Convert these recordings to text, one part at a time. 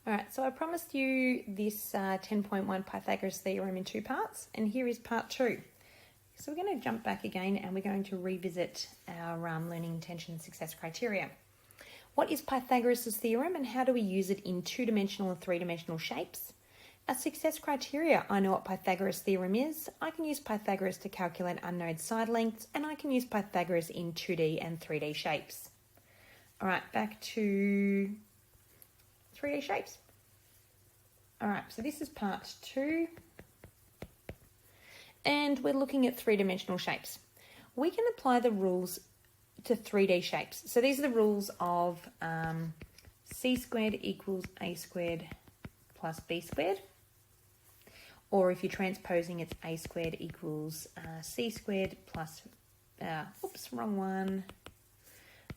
All right, so I promised you this 10.1 Pythagoras theorem in 2 parts, and here is part 2. So we're going to jump back again and we're going to revisit our learning intention and success criteria. What is Pythagoras' theorem and how do we use it in 2-dimensional and 3-dimensional shapes? Our success criteria, I know what Pythagoras' theorem is. I can use Pythagoras to calculate unknown side lengths, and I can use Pythagoras in 2D and 3D shapes. All right, back to 3D shapes. All right, so this is part 2. And we're looking at 3-dimensional shapes. We can apply the rules to 3D shapes. So these are the rules of c squared equals a squared plus b squared. Or if you're transposing, it's a squared equals c squared plus,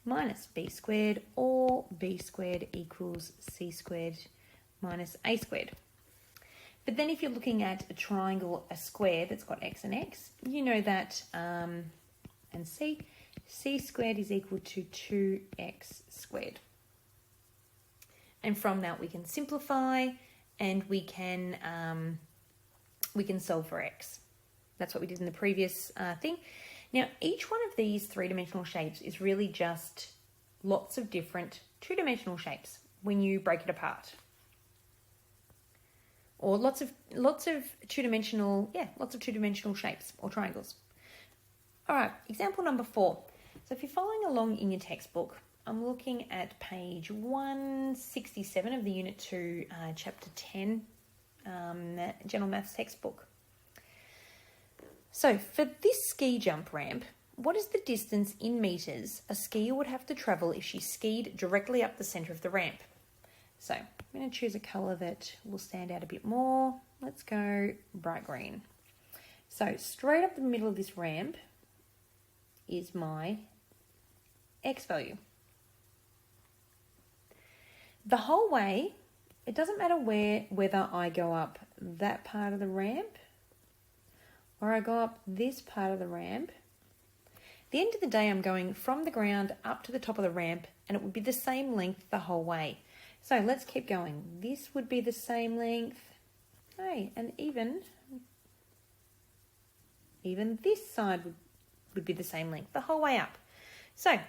minus b squared, or b squared equals c squared minus a squared. But then if you're looking at a triangle, a square that's got x and x, you know that, and c squared is equal to 2x squared. And from that we can simplify and we can solve for x. That's what we did in the previous thing. Now, each one of these 3-dimensional shapes is really just lots of different 2-dimensional shapes when you break it apart. Or lots of 2-dimensional shapes or triangles. All right, example number 4. So if you're following along in your textbook, I'm looking at page 167 of the Unit 2, Chapter 10, General Maths textbook. So for this ski jump ramp, what is the distance in metres a skier would have to travel if she skied directly up the centre of the ramp? So I'm going to choose a colour that will stand out a bit more. Let's go bright green. So straight up the middle of this ramp is my x value. The whole way, it doesn't matter whether I go up that part of the ramp or I go up this part of the ramp. At the end of the day, I'm going from the ground up to the top of the ramp, and it would be the same length the whole way. So let's keep going. This would be the same length. Hey, and even this side would be the same length the whole way up. So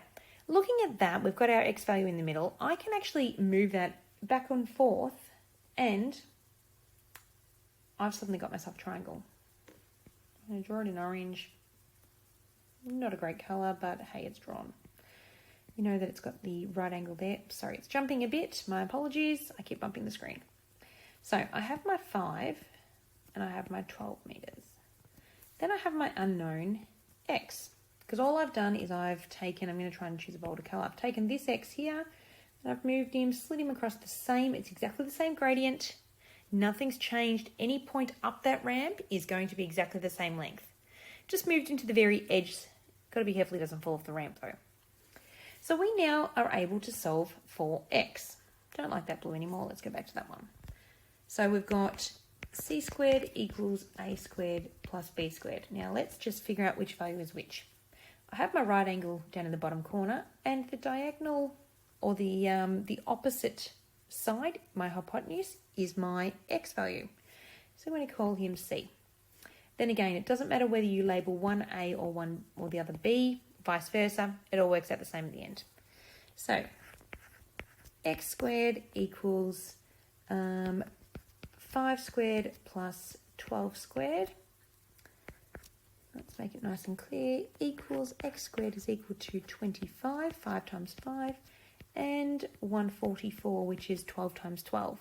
looking at that, we've got our x value in the middle. I can actually move that back and forth, and I've suddenly got myself a triangle. I'm going to draw it in orange. Not a great colour, but hey, it's drawn. You know that it's got the right angle there. Sorry, it's jumping a bit. My apologies. I keep bumping the screen. So I have my 5 and I have my 12 metres. Then I have my unknown x, because all I've done is I'm going to try and choose a bolder colour. I've taken this x here and I've moved him, slid him across it's exactly the same gradient. Nothing's changed. Any point up that ramp is going to be exactly the same length. Just moved into the very edge. Got to be careful he doesn't fall off the ramp though. So we now are able to solve for x. Don't like that blue anymore. Let's go back to that one. So we've got c squared equals a squared plus b squared. Now let's just figure out which value is which. I have my right angle down in the bottom corner, and the diagonal, or the opposite side, my hypotenuse, is my x value. So I'm going to call him c. Then again, it doesn't matter whether you label one a or the other b, vice versa, it all works out the same at the end. So x squared equals 5 squared plus 12 squared. Let's make it nice and clear. Equals x squared is equal to 25, 5 times 5, and 144, which is 12 times 12.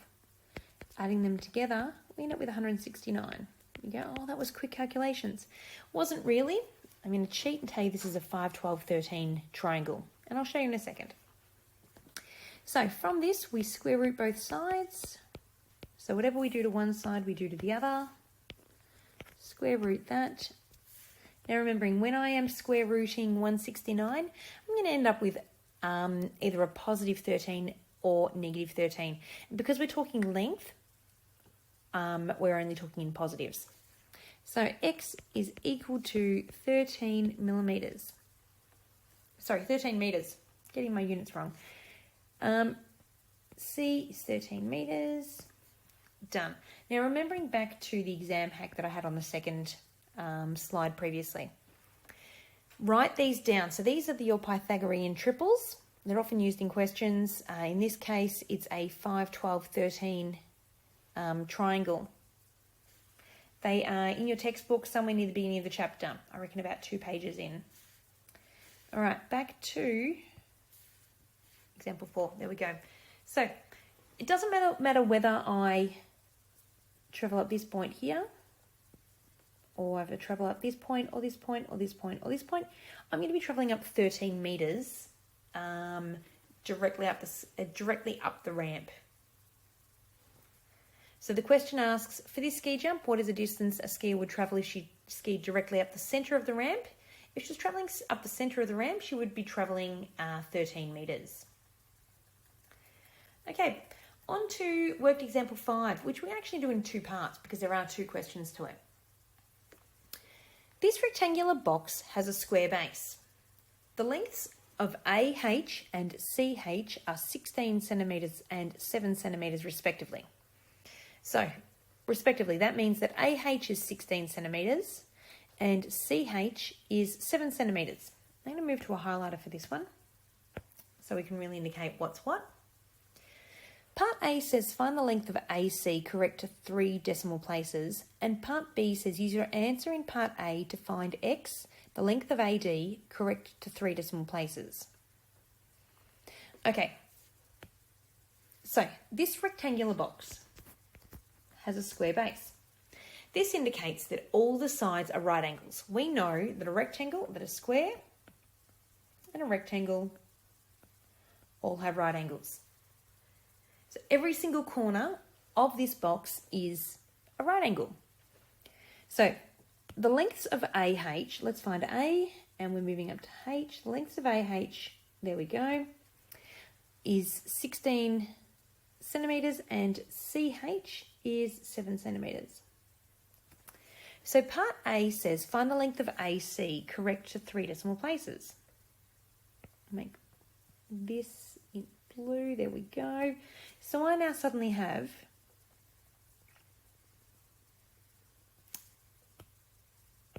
Adding them together, we end up with 169. You go, oh, that was quick calculations. Wasn't really. I'm going to cheat and tell you this is a 5, 12, 13 triangle, and I'll show you in a second. So from this, we square root both sides. So whatever we do to one side, we do to the other. Square root that. Now remembering, when I am square rooting 169, I'm going to end up with either a positive 13 or negative 13. And because we're talking length, we're only talking in positives. So x is equal to 13 millimetres. Sorry, 13 metres. Getting my units wrong. C is 13 metres. Done. Now, remembering back to the exam hack that I had on the second slide previously, write these down. So these are your Pythagorean triples. They're often used in questions. In this case, it's a 5, 12, 13 triangle. They are in your textbook somewhere near the beginning of the chapter. I reckon about 2 pages in. All right, back to example 4. There we go. So it doesn't matter whether I travel up this point here, or I travel up this point, or this point, or this point, or this point. I'm going to be travelling up 13 metres directly up the ramp. So the question asks, for this ski jump, what is the distance a skier would travel if she skied directly up the centre of the ramp? If she was travelling up the centre of the ramp, she would be travelling 13 metres. Okay, on to worked example 5, which we actually do in 2 parts because there are 2 questions to it. This rectangular box has a square base. The lengths of AH and CH are 16 centimetres and 7 centimetres respectively. So, respectively, that means that AH is 16 centimetres and CH is 7 centimetres. I'm going to move to a highlighter for this one so we can really indicate what's what. Part A says find the length of AC correct to 3 decimal places, and Part B says use your answer in Part A to find X, the length of AD, correct to 3 decimal places. Okay, so this rectangular box has a square base. This indicates that all the sides are right angles. We know that a square and a rectangle all have right angles. So every single corner of this box is a right angle. So the lengths of AH, let's find A, and we're moving up to H. The lengths of AH, there we go, is 16 centimetres and CH is 7 centimetres. So part A says find the length of AC correct to 3 decimal places. Make this in blue, there we go. So I now suddenly have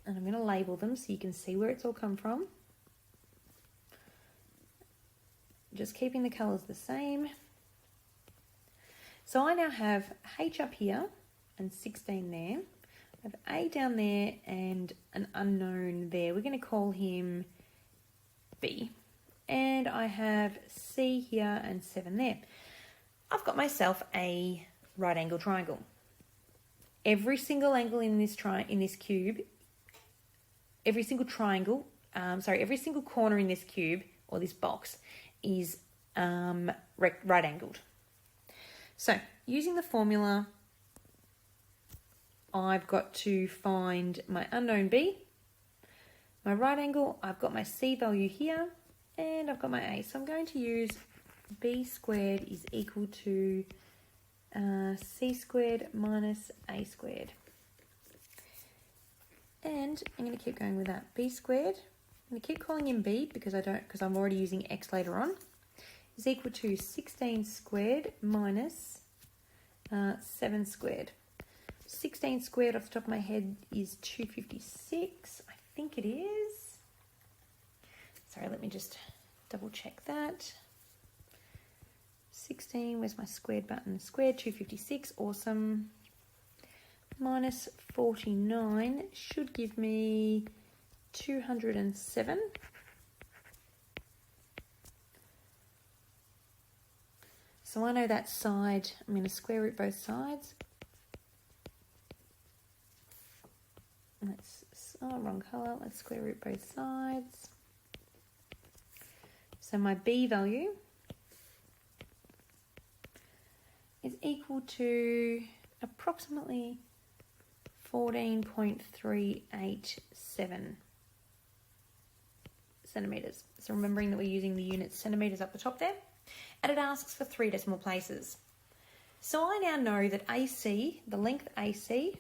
and I'm going to label them so you can see where it's all come from. Just keeping the colours the same. So I now have H up here and 16 there. I have A down there and an unknown there. We're going to call him B. And I have C here and 7 there. I've got myself a right angle triangle. Every single angle in this cube, every single corner in this cube or this box is right angled. So using the formula, I've got to find my unknown B, my right angle, I've got my C value here, and I've got my A. So I'm going to use B squared is equal to C squared minus A squared. And I'm going to keep going with that. B squared, I'm going to keep calling him B because I'm already using X later on, is equal to 16 squared minus 7 squared. 16 squared off the top of my head is 256. I think it is. Sorry, let me just double check that. 16, where's my squared button? Squared 256, awesome. Minus 49 should give me 207. So I know that side, I'm going to square root both sides. Wrong colour. Let's square root both sides. So my B value is equal to approximately 14.387 centimetres. So remembering that we're using the unit centimetres up the top there. And it asks for 3 decimal places. So I now know that AC, the length AC,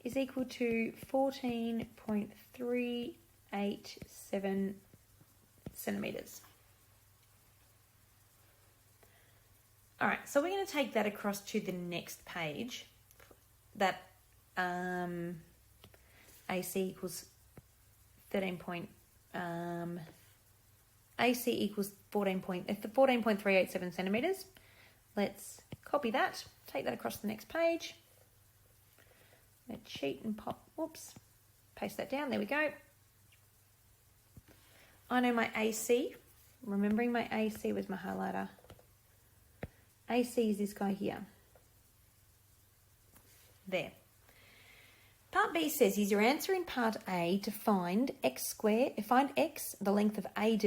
is equal to 14.387 centimetres. All right, so we're going to take that across to the next page. That AC equals 14.387 centimetres. Let's copy that, take that across to the next page. Let's cheat and paste that down. There we go. I know my AC. Remembering my AC was my highlighter. AC is this guy here. There. Part B says, use your answer in part A to find x, the length of AD,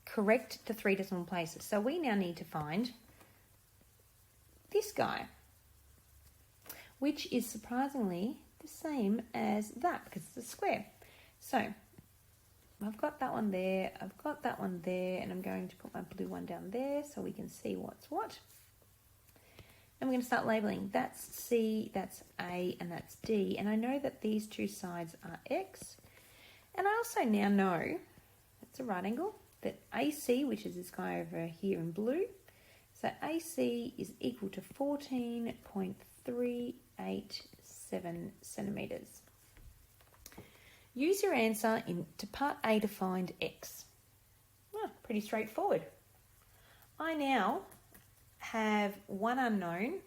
correct to 3 decimal places. So we now need to find this guy, which is surprisingly the same as that because it's a square. So I've got that one there, I've got that one there, and I'm going to put my blue one down there so we can see what's what. And we're going to start labelling. That's C, that's A, and that's D. And I know that these two sides are X. And I also now know, it's a right angle, that AC, which is this guy over here in blue, so AC is equal to 14.387 centimetres. Use your answer to part A to find X. Oh, pretty straightforward. I now have one unknown,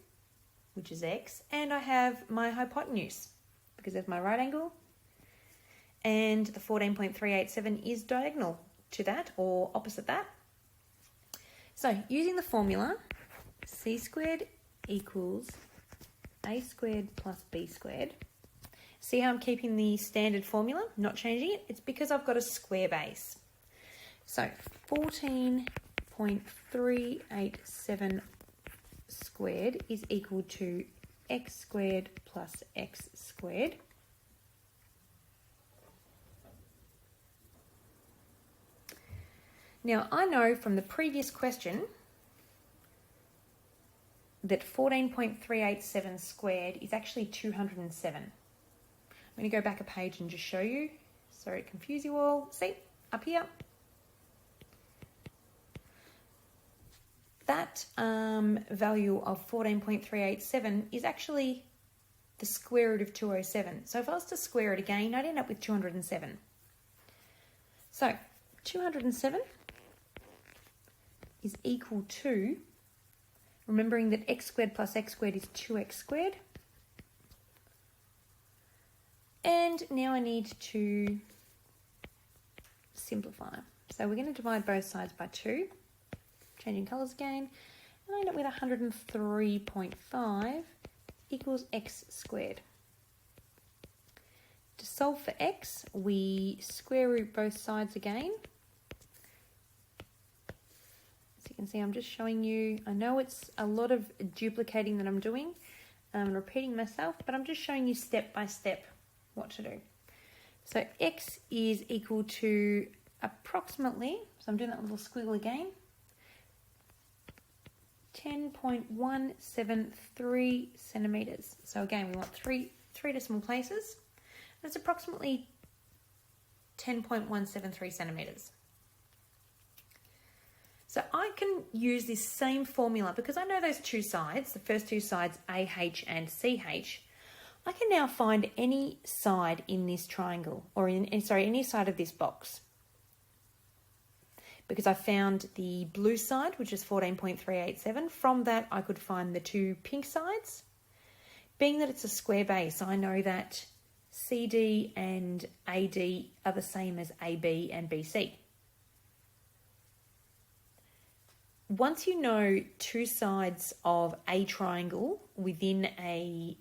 which is X, and I have my hypotenuse, because there's my right angle, and the 14.387 is diagonal to that, or opposite that. So, using the formula, C squared equals A squared plus B squared. See how I'm keeping the standard formula, not changing it? It's because I've got a square base. So, 14.387 squared is equal to x squared plus x squared. Now, I know from the previous question that 14.387 squared is actually 207. I'm going to go back a page and just show you. Sorry to confuse you all. See, up here. That value of 14.387 is actually the square root of 207. So if I was to square it again, I'd end up with 207. So 207 is equal to, remembering that x squared plus x squared is 2x squared. And now I need to simplify. So we're going to divide both sides by 2. Changing colours again, and I end up with 103.5 equals x squared. To solve for x, we square root both sides again. As you can see, I'm just showing you, I know it's a lot of duplicating that I'm doing, repeating myself, but I'm just showing you step by step what to do. So x is equal to approximately, so I'm doing that little squiggle again, 10.173 centimetres. So again, we want three decimal places. That's approximately 10.173 centimetres. So I can use this same formula because I know those two sides, the first two sides, AH and CH. I can now find any side in this triangle, or any side of this box. Because I found the blue side, which is 14.387. From that, I could find the two pink sides. Being that it's a square base, I know that CD and AD are the same as AB and BC. Once you know two sides of a triangle within a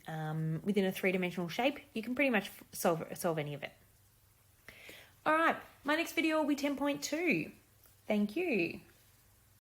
three-dimensional shape, you can pretty much solve any of it. All right, my next video will be 10.2. Thank you.